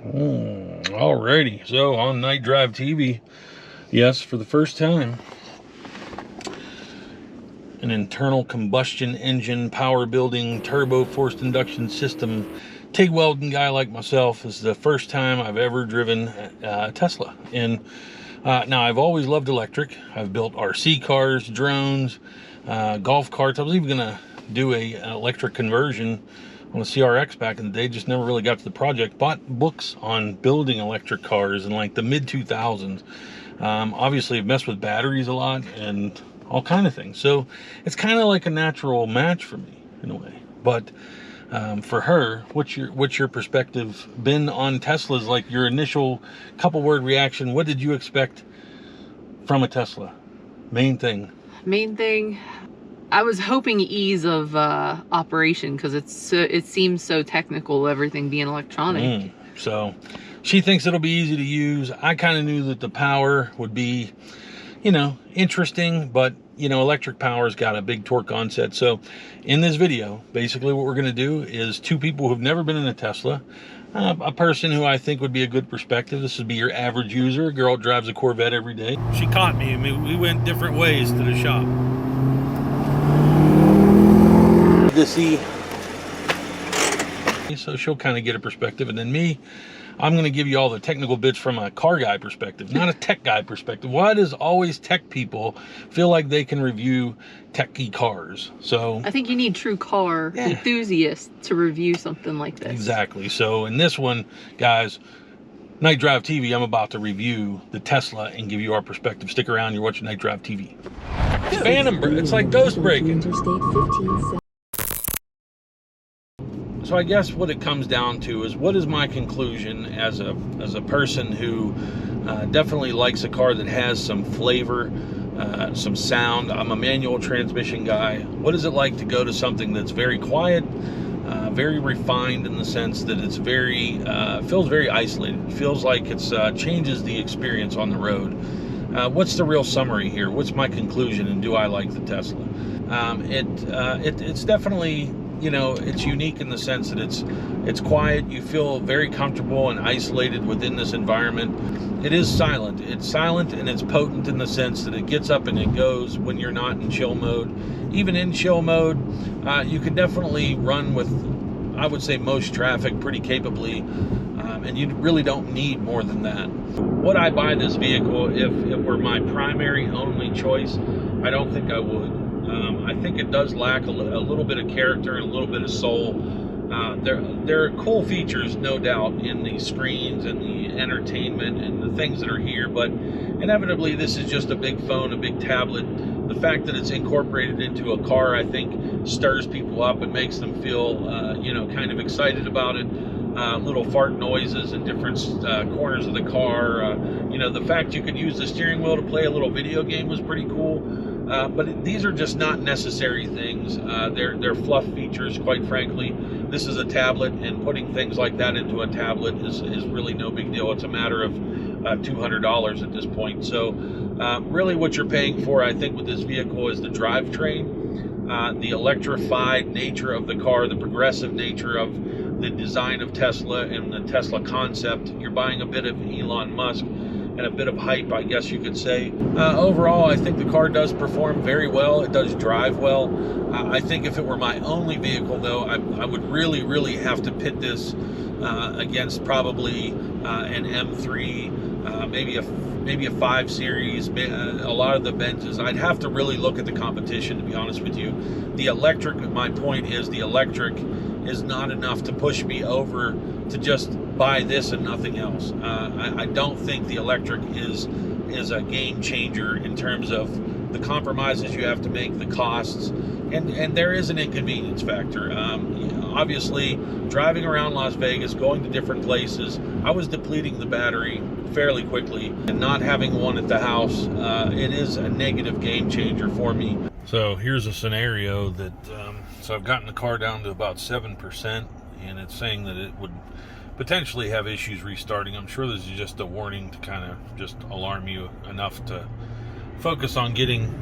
Alrighty, so on Night Drive TV, yes, for the first time, an internal combustion engine, power building, turbo forced induction system, TIG welding guy like myself, is the first time I've ever driven a Tesla. And now I've always loved electric. I've built RC cars, drones, golf carts. I was even gonna do an electric conversion on a CRX back in the day, just never really got to the project. Bought books on building electric cars in like the mid 2000s. Obviously I've messed with batteries a lot and all kind of things, so it's kind of like a natural match for me in a way. But for her, what's your perspective been on Teslas? Like your initial couple word reaction, what did you expect from a Tesla? Main thing, I was hoping ease of operation, because it seems so technical, everything being electronic. So she thinks it'll be easy to use. I kind of knew that the power would be, you know, interesting, but you know, electric power's got a big torque onset. So in this video, basically what we're going to do is two people who've never been in a Tesla, a person who I think would be a good perspective. This would be your average user, a girl drives a Corvette every day. She caught me. I mean, we went different ways to the shop to see, so she'll kind of get a perspective, and then me, I'm going to give you all the technical bits from a car guy perspective, not a tech guy perspective. Why does always tech people feel like they can review techy cars? So I think you need true car enthusiasts to review something like this. Exactly. So in this one, guys, Night Drive TV, I'm about to review the Tesla and give you our perspective. Stick around, you're watching Night Drive TV. Phantom, it's like ghost braking. So I guess what it comes down to is, what is my conclusion as a person who definitely likes a car that has some flavor, some sound. I'm a manual transmission guy. What is it like to go to something that's very quiet, very refined in the sense that it's very, feels very isolated. It feels like it's changes the experience on the road. What's the real summary here? What's my conclusion, and do I like the Tesla? It's definitely, you know, it's unique in the sense that it's quiet. You feel very comfortable and isolated within this environment. It is silent. It's silent and it's potent in the sense that it gets up and it goes when you're not in chill mode. Even in chill mode, you can definitely run with, I would say, most traffic pretty capably, and you really don't need more than that. Would I buy this vehicle if it were my primary only choice? I don't think I would. I think it does lack a little bit of character and a little bit of soul. There are cool features, no doubt, in the screens and the entertainment and the things that are here, but inevitably this is just a big phone, a big tablet. The fact that it's incorporated into a car, I think, stirs people up and makes them feel, you know, kind of excited about it. Little fart noises in different corners of the car. You know, the fact you could use the steering wheel to play a little video game was pretty cool. But these are just not necessary things. They're fluff features, quite frankly. This is a tablet, and putting things like that into a tablet is really no big deal. It's a matter of $200 at this point. So really what you're paying for, I think, with this vehicle is the drivetrain, the electrified nature of the car, the progressive nature of the design of Tesla and the Tesla concept. You're buying a bit of Elon Musk and a bit of hype, I guess you could say. Overall, I think the car does perform very well. It does drive well. I think if it were my only vehicle, though, I would really have to pit this against probably an M3, maybe a 5 Series, a lot of the Benzes. I'd have to really look at the competition, to be honest with you. The electric, my point is, the electric is not enough to push me over to just buy this and nothing else. I don't think the electric is a game changer in terms of the compromises you have to make, the costs, and there is an inconvenience factor. Obviously, driving around Las Vegas, going to different places, I was depleting the battery fairly quickly, and not having one at the house, it is a negative game changer for me. So here's a scenario that, so I've gotten the car down to about 7%, and it's saying that it would potentially have issues restarting. I'm sure this is just a warning to kind of just alarm you enough to focus on getting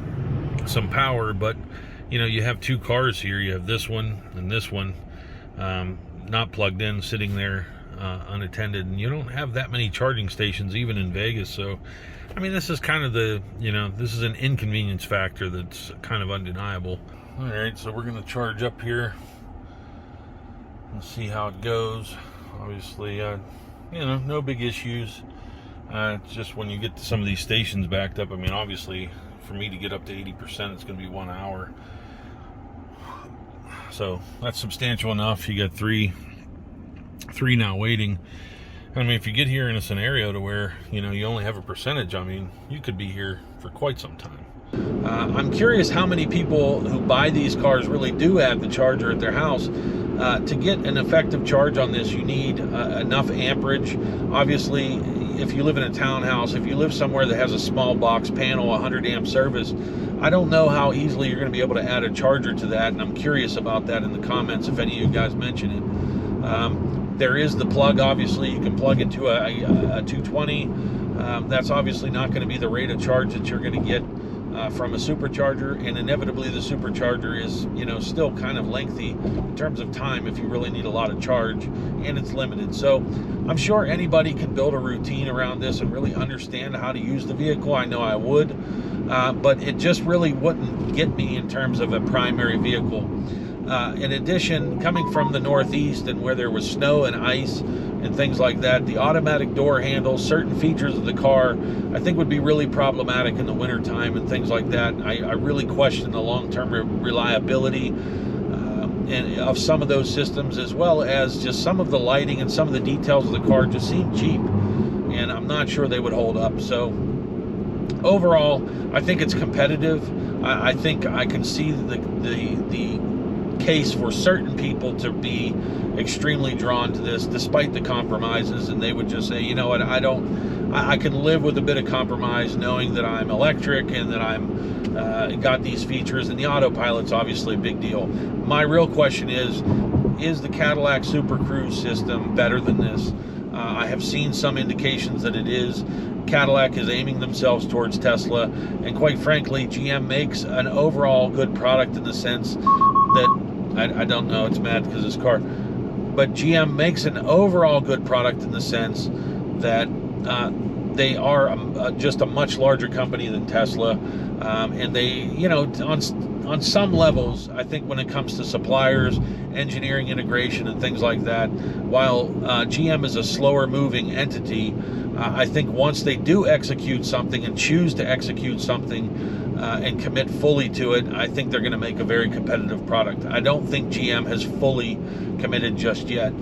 some power. But you know, you have two cars here. You have this one and this one, not plugged in, sitting there unattended, and you don't have that many charging stations even in Vegas. So I mean, this is kind of the, this is an inconvenience factor that's kind of undeniable. All right, so we're going to charge up here and see how it goes. Obviously, no big issues. It's just when you get to some of these stations backed up, I mean, obviously, for me to get up to 80%, it's going to be 1 hour. So that's substantial enough. You got three now waiting. I mean, if you get here in a scenario to where, you only have a percentage, I mean, you could be here for quite some time. I'm curious how many people who buy these cars really do have the charger at their house. To get an effective charge on this, you need enough amperage. Obviously, if you live in a townhouse, if you live somewhere that has a small box panel, 100 amp service, I don't know how easily you're going to be able to add a charger to that, and I'm curious about that in the comments if any of you guys mention it. There is the plug. Obviously, you can plug into a 220. That's obviously not going to be the rate of charge that you're going to get from a supercharger, and inevitably the supercharger is still kind of lengthy in terms of time if you really need a lot of charge, and it's limited. So I'm sure anybody can build a routine around this and really understand how to use the vehicle. I know I would, but it just really wouldn't get me in terms of a primary vehicle. In addition, coming from the Northeast and where there was snow and ice and things like that, the automatic door handle, certain features of the car, I think would be really problematic in the wintertime and things like that. I really question the long-term reliability and of some of those systems, as well as just some of the lighting and some of the details of the car just seem cheap, and I'm not sure they would hold up. So overall, I think it's competitive. I think I can see the case for certain people to be extremely drawn to this despite the compromises, and they would just say, you know what, I can live with a bit of compromise knowing that I'm electric and that I'm got these features, and the autopilot's obviously a big deal. My real question is the Cadillac Super Cruise system better than this? I have seen some indications that it is. Cadillac is aiming themselves towards Tesla, and quite frankly, GM makes an overall good product in the sense that, I don't know, it's mad because this car, but GM makes an overall good product in the sense that they are just a much larger company than Tesla, and they, on some levels, I think when it comes to suppliers, engineering integration and things like that, while GM is a slower moving entity, I think once they do execute something and choose to execute something and commit fully to it, I think they're going to make a very competitive product. I don't think GM has fully committed just yet.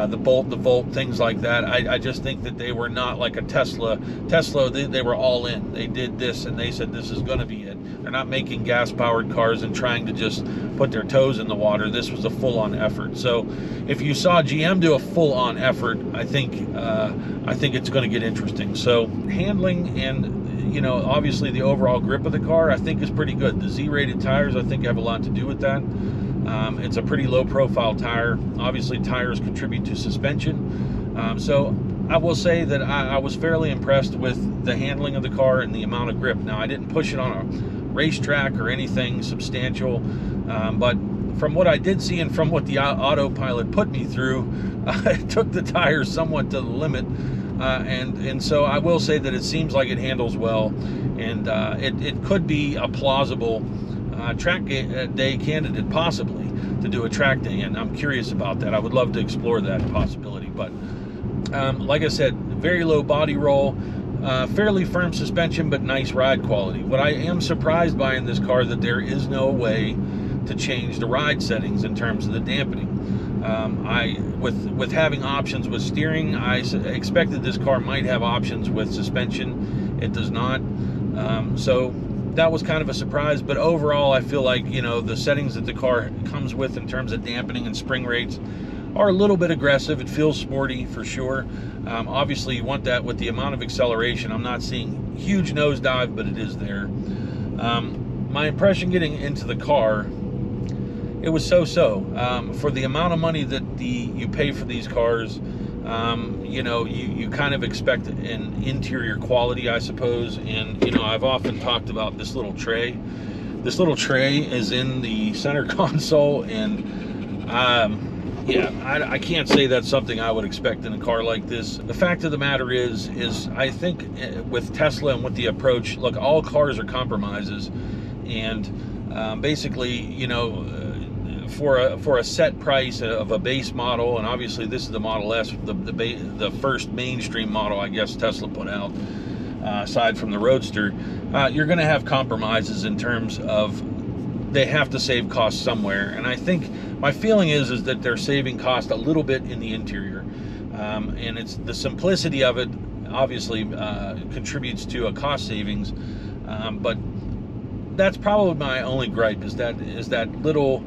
The Bolt, the Volt, things like that, I just think that they were not like a Tesla. They were all in. They did this and they said this is going to be it. They're not making gas-powered cars and trying to just put their toes in the water. This was a full-on effort. So if you saw GM do a full-on effort, I think it's going to get interesting. So handling and obviously the overall grip of the car, I think, is pretty good. The Z-rated tires, I think, have a lot to do with that. It's a pretty low-profile tire. Obviously, tires contribute to suspension. So I will say that I was fairly impressed with the handling of the car and the amount of grip. Now, I didn't push it on a racetrack or anything substantial, but from what I did see and from what the Autopilot put me through, it took the tires somewhat to the limit. And so I will say that it seems like it handles well, and it could be a plausible track day candidate, possibly, to do a track day, and I'm curious about that. I would love to explore that possibility. But like I said, very low body roll, fairly firm suspension, but nice ride quality. What I am surprised by in this car, that there is no way to change the ride settings in terms of the dampening. With having options with steering, I expected this car might have options with suspension. It does not. So that was kind of a surprise, but overall I feel like the settings that the car comes with in terms of dampening and spring rates are a little bit aggressive. It feels sporty for sure. Obviously you want that with the amount of acceleration. I'm not seeing huge nosedive, but it is there. My impression getting into the car, it was so-so. For the amount of money that you pay for these cars, you kind of expect an interior quality, I suppose. And I've often talked about this little tray. This little tray is in the center console, and Yeah, I can't say that's something I would expect in a car like this. The fact of the matter is I think with Tesla and with the approach, look, all cars are compromises, and basically, you know, for a set price of a base model, and obviously this is the Model S, the first mainstream model, I guess, Tesla put out, aside from the Roadster, you're going to have compromises in terms of they have to save costs somewhere, and I think my feeling is that they're saving cost a little bit in the interior, and it's the simplicity of it obviously contributes to a cost savings, but that's probably my only gripe is that little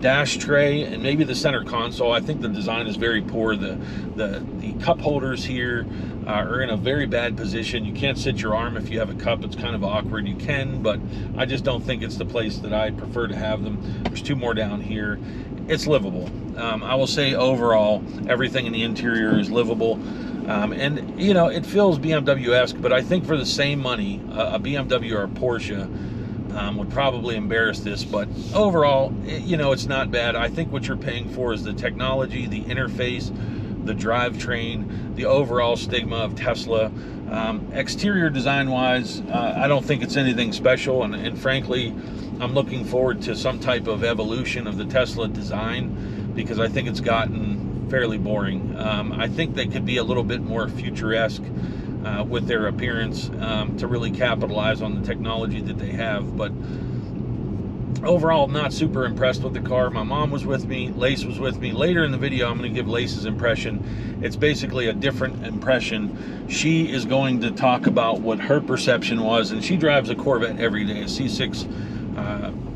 dash tray and maybe the center console. I think the design is very poor. The cup holders here are in a very bad position. You can't sit your arm if you have a cup. It's kind of awkward. You can, but I just don't think it's the place that I prefer to have them. There's two more down here. It's livable. I will say overall, everything in the interior is livable. And, you know, it feels BMW-esque, but I think for the same money, a BMW or a Porsche would probably embarrass this, but overall, you know, it's not bad. I think what you're paying for is the technology, the interface, the drivetrain, the overall stigma of Tesla. Exterior design-wise, I don't think it's anything special, and frankly, I'm looking forward to some type of evolution of the Tesla design because I think it's gotten fairly boring. I think they could be a little bit more futuresque with their appearance to really capitalize on the technology that they have. But overall, not super impressed with the car. My mom was with me, Lace was with me. Later in the video, I'm going to give Lace's impression. It's basically a different impression. She is going to talk about what her perception was, and she drives a Corvette every day, a C6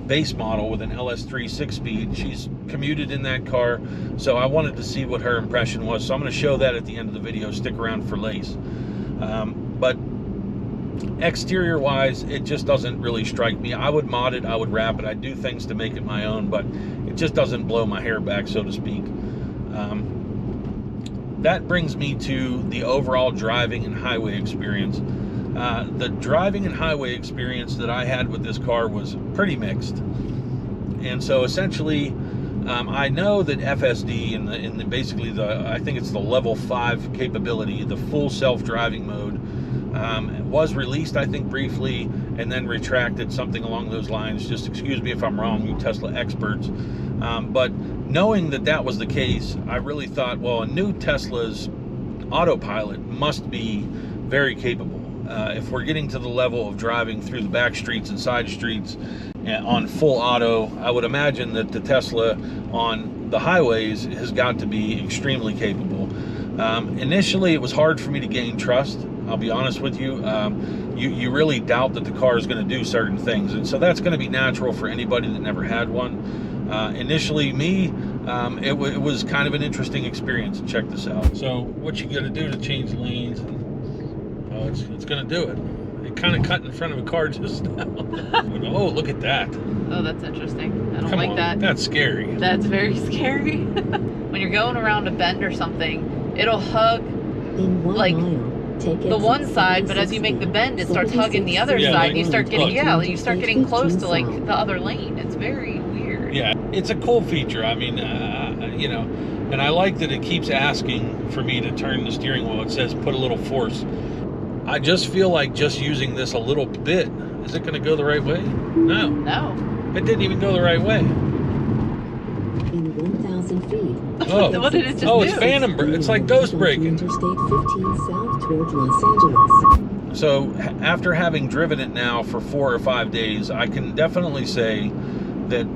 base model with an LS3 6-speed. She's commuted in that car, so I wanted to see what her impression was. So I'm going to show that at the end of the video. Stick around for Lace. But exterior wise, it just doesn't really strike me. I would mod it, I would wrap it, I'd do things to make it my own, but it just doesn't blow my hair back, so to speak. That brings me to the overall driving and highway experience. The driving and highway experience that I had with this car was pretty mixed. And so essentially, I know that FSD in basically I think it's the level 5 capability, the full self-driving mode, was released, I think, briefly, and then retracted, something along those lines. Just excuse me if I'm wrong, you Tesla experts. But knowing that that was the case, I really thought, well, a new Tesla's Autopilot must be very capable. If we're getting to the level of driving through the back streets and side streets on full auto, I would imagine that the Tesla on the highways has got to be extremely capable. Initially, it was hard for me to gain trust. I'll be honest with you. You really doubt that the car is going to do certain things, and so that's going to be natural for anybody that never had one. Initially, it was kind of an interesting experience. Check this out. So what you got to do to change lanes? Oh, it's going to do it. It kind of cut in front of a car just now. Oh, look at that. Oh, that's interesting. I don't Come like on. that. That's scary. That's very scary. When you're going around a bend or something, it'll hug like the one side, but as you make the bend, it starts hugging the other side. Like, you start getting close to like the other lane. It's very weird. Yeah, it's a cool feature. I mean, you know, and I like that it keeps asking for me to turn the steering wheel. It says put a little force. I just feel like just using this a little bit, is it going to go the right way? No. No. It didn't even go the right way. In 1,000 feet. Oh. What did it just do? Oh, it's phantom. It's like ghost braking. Interstate 15 south towards Los Angeles. So after having driven it now for 4 or 5 days, I can definitely say that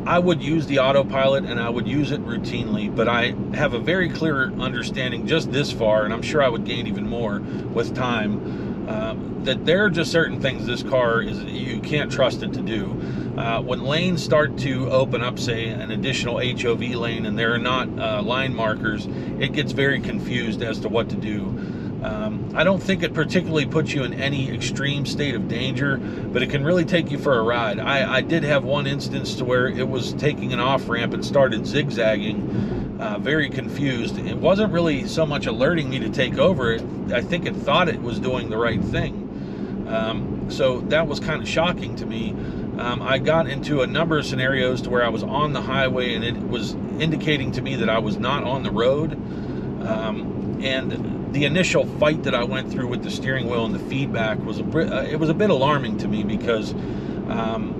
I would use the Autopilot and I would use it routinely, but I have a very clear understanding just this far, and I'm sure I would gain even more with time, that there are just certain things this car you can't trust it to do. When lanes start to open up, say an additional HOV lane, and there are not line markers, it gets very confused as to what to do. I don't think it particularly puts you in any extreme state of danger, but it can really take you for a ride. I did have one instance to where it was taking an off-ramp and started zigzagging, very confused. It wasn't really so much alerting me to take over it. I think it thought it was doing the right thing. So that was kind of shocking to me. I got into a number of scenarios to where I was on the highway and it was indicating to me that I was not on the road. And the initial fight that I went through with the steering wheel and the feedback was it was a bit alarming to me because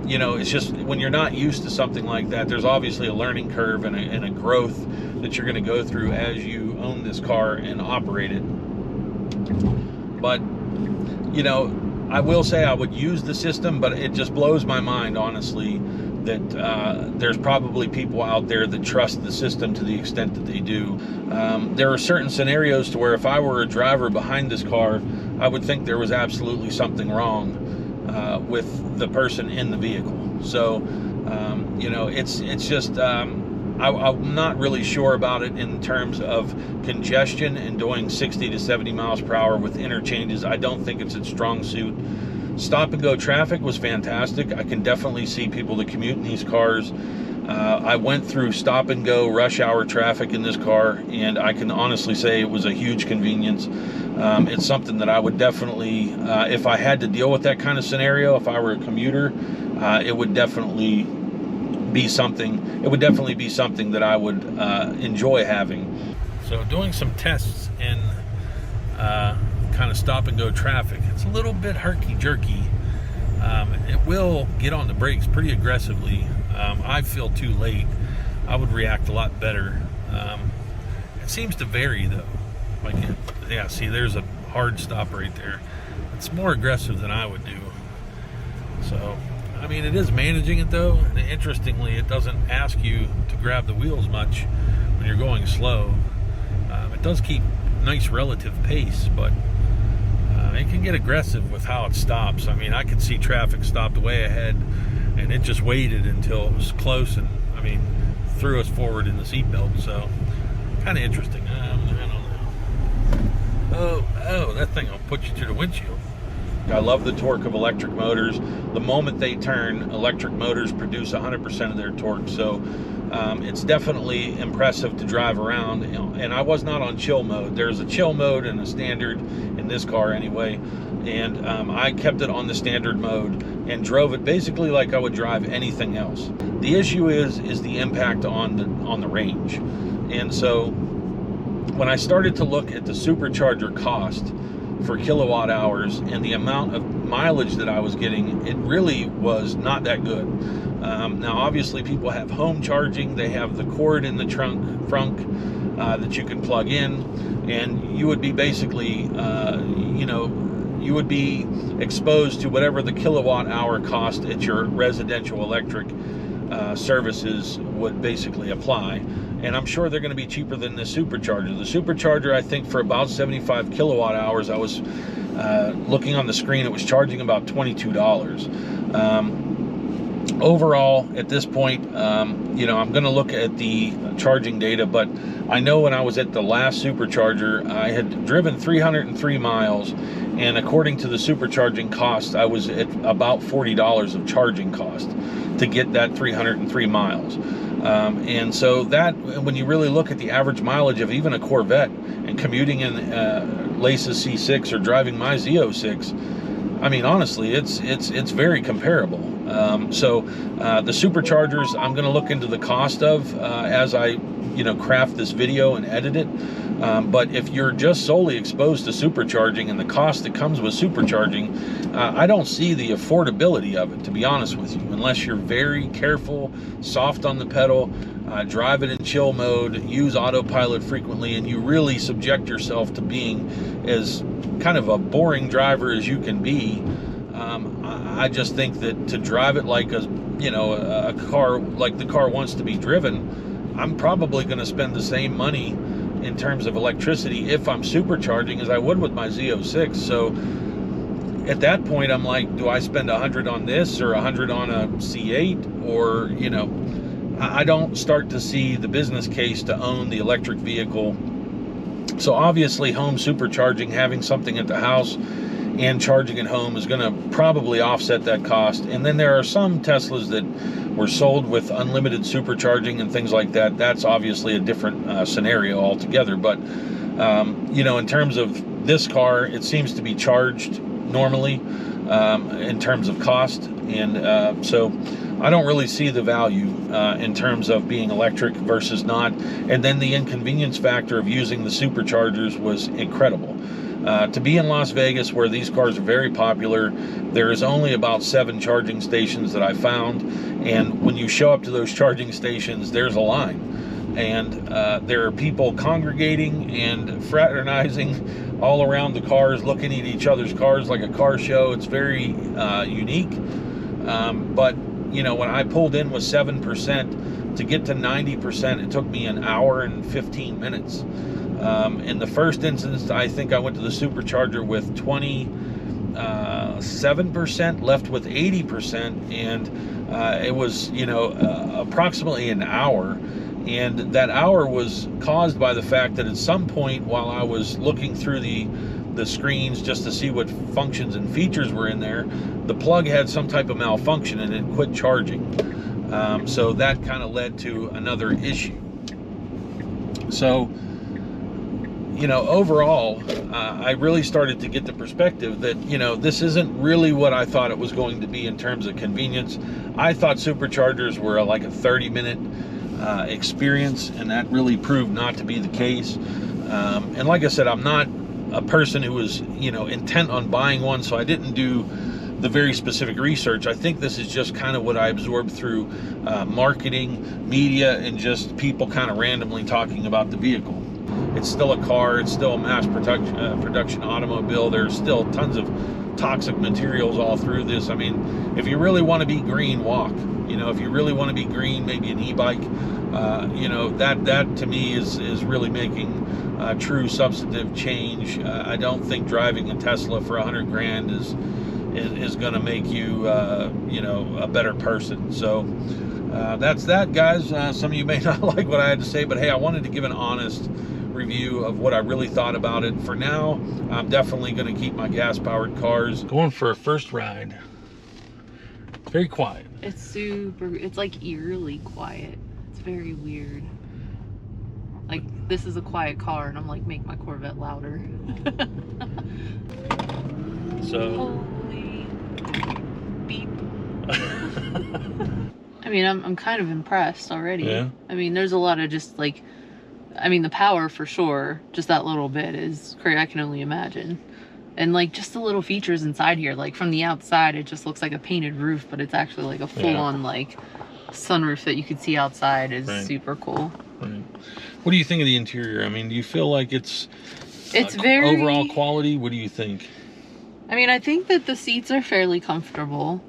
you know, it's just when you're not used to something like that, there's obviously a learning curve and a growth that you're going to go through as you own this car and operate it. But, you know, I will say I would use the system, but it just blows my mind, honestly, that there's probably people out there that trust the system to the extent that they do. There are certain scenarios to where if I were a driver behind this car, I would think there was absolutely something wrong with the person in the vehicle. So, you know, it's just, I'm not really sure about it in terms of congestion and doing 60 to 70 miles per hour with interchanges. I don't think it's its strong suit. Stop and go traffic was fantastic. I can definitely see people that commute in these cars. I went through stop and go rush hour traffic in this car, and I can honestly say it was a huge convenience. It's something that I would definitely, if I had to deal with that kind of scenario, if I were a commuter, it would definitely be something. It would definitely be something that I would enjoy having. So doing some tests in kind of stop and go traffic, it's a little bit herky-jerky. It will get on the brakes pretty aggressively. I feel too late. I would react a lot better. It seems to vary though. Like, yeah, see, there's a hard stop right there. It's more aggressive than I would do. So, I mean, it is managing it though. And interestingly, it doesn't ask you to grab the wheels much when you're going slow. It does keep nice relative pace, but it can get aggressive with how it stops. I mean, I could see traffic stopped way ahead, and it just waited until it was close, and I mean, threw us forward in the seatbelt. So, kind of interesting. I don't know. Oh, that thing will put you through the windshield. I love the torque of electric motors. The moment they turn, electric motors produce 100% of their torque. So it's definitely impressive to drive around. And I was not on chill mode. There's a chill mode and a standard in this car anyway. And I kept it on the standard mode and drove it basically like I would drive anything else. The issue is the impact on the range. And so when I started to look at the supercharger cost for kilowatt hours and the amount of mileage that I was getting, it really was not that good. Now obviously people have home charging, they have the cord in the trunk that you can plug in, and you would be basically you know, you would be exposed to whatever the kilowatt hour cost at your residential electric services would basically apply. And I'm sure they're going to be cheaper than the supercharger. The supercharger, I think, for about 75 kilowatt hours, I was looking on the screen, it was charging about $22. Overall, at this point, you know, I'm going to look at the charging data, but I know when I was at the last supercharger, I had driven 303 miles, and according to the supercharging cost, I was at about $40 of charging cost to get that 303 miles. And so that, when you really look at the average mileage of even a Corvette and commuting in Lace's C6 or driving my Z06, I mean, honestly, it's very comparable. So the superchargers, I'm going to look into the cost of as I, you know, craft this video and edit it. But if you're just solely exposed to supercharging and the cost that comes with supercharging, I don't see the affordability of it, to be honest with you, unless you're very careful, soft on the pedal, drive it in chill mode, use autopilot frequently, and you really subject yourself to being as kind of a boring driver as you can be. I just think that to drive it like a car, like the car wants to be driven, I'm probably going to spend the same money in terms of electricity if I'm supercharging as I would with my Z06. So at that point, I'm like, do I spend 100 on this or 100 on a C8? Or, you know, I don't start to see the business case to own the electric vehicle. So obviously home supercharging, having something at the house and charging at home, is going to probably offset that cost. And then there are some Teslas that were sold with unlimited supercharging and things like that. That's obviously a different scenario altogether. But you know, in terms of this car, it seems to be charged normally in terms of cost, and so I don't really see the value in terms of being electric versus not. And then the inconvenience factor of using the superchargers was incredible. To be in Las Vegas, where these cars are very popular, there is only about 7 charging stations that I found, and when you show up to those charging stations, there's a line. And there are people congregating and fraternizing all around the cars, looking at each other's cars like a car show. It's very unique. But, you know, when I pulled in with 7%, to get to 90%, it took me an hour and 15 minutes. In the first instance, I think I went to the supercharger with 27%, left with 80%, and it was, you know, approximately an hour. And that hour was caused by the fact that at some point while I was looking through the screens just to see what functions and features were in there, the plug had some type of malfunction and it quit charging. So that kind of led to another issue. So, you know, overall, I really started to get the perspective that, you know, this isn't really what I thought it was going to be in terms of convenience. I thought superchargers were like a 30-minute experience, and that really proved not to be the case. And like I said, I'm not a person who was, you know, intent on buying one, so I didn't do the very specific research. I think this is just kind of what I absorbed through marketing, media, and just people kind of randomly talking about the vehicle. It's still a car, it's still a mass production automobile. There's still tons of toxic materials all through this. I mean, if you really want to be green, walk. You know, if you really want to be green, maybe an e-bike. You know, that to me is really making true substantive change. I don't think driving a Tesla for 100 grand is going to make you, you know, a better person. So that's that, guys. Some of you may not like what I had to say, but hey, I wanted to give an honest review of what I really thought about it. For now, I'm definitely going to keep my gas-powered cars. Going for a first ride. It's very quiet. It's like eerily quiet. It's very weird. Like, this is a quiet car, and I'm like, make my Corvette louder. So. Holy beep. I mean, I'm kind of impressed already. Yeah. I mean, there's a lot of just like, I mean, the power for sure, just that little bit is crazy. I can only imagine. And like just the little features inside here, like from the outside, it just looks like a painted roof, but it's actually like a full-on like sunroof that you could see outside is super cool. Right. What do you think of the interior? I mean, do you feel like it's very overall quality? What do you think? I mean, I think that the seats are fairly comfortable.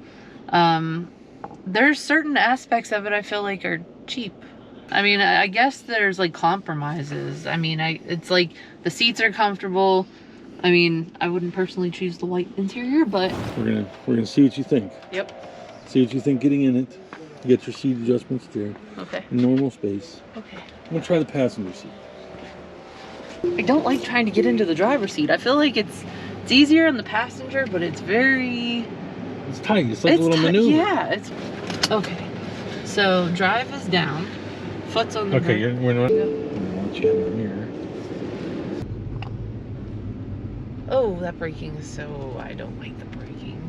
There's certain aspects of it I feel like are cheap. I mean, I guess there's like compromises. I mean, it's like the seats are comfortable. I mean, I wouldn't personally choose the white interior, but we're gonna see what you think. Yep. See what you think getting in it. Get your seat adjustments there. Okay. Normal space. Okay. I'm gonna try the passenger seat. I don't like trying to get into the driver's seat. I feel like it's easier on the passenger, but it's very... It's tight. It's like a little maneuver. Yeah. It's okay. So drive is down. Foot's on the okay, brake. we're not. I'll let you have the mirror. Oh, that braking is so... I don't like the braking.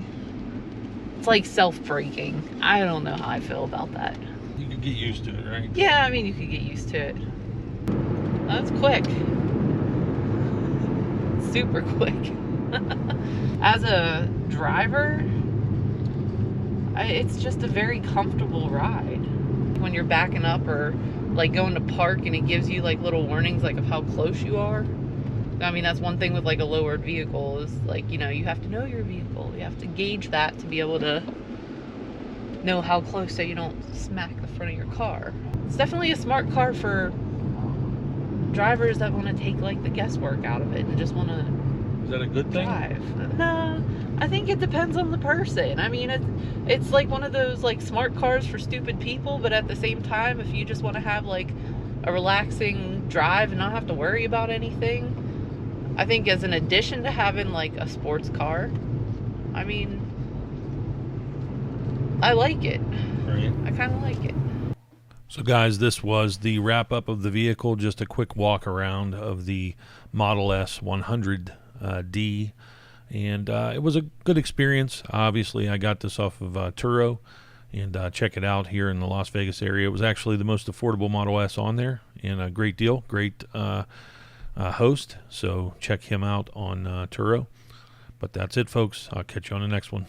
It's like self-braking. I don't know how I feel about that. You could get used to it, right? Yeah, I mean, you could get used to it. That's quick. Super quick. As a driver, it's just a very comfortable ride. When you're backing up or like going to park and it gives you like little warnings like of how close you are. I mean, that's one thing with like a lowered vehicle is like, you know, you have to know your vehicle. You have to gauge that to be able to know how close so you don't smack the front of your car. It's definitely a smart car for drivers that want to take like the guesswork out of it and just want to Is that a good thing? drive. No, I think it depends on the person. I mean, it's like one of those like smart cars for stupid people, but at the same time, if you just want to have like a relaxing drive and not have to worry about anything, I think as an addition to having like a sports car, I mean, I like it. Right. I kind of like it. So guys, this was the wrap up of the vehicle, just a quick walk around of the Model S 100D. And it was a good experience. Obviously, I got this off of Turo, and check it out here in the Las Vegas area. It was actually the most affordable Model S on there, and a great deal, great host. So check him out on Turo. But that's it, folks. I'll catch you on the next one.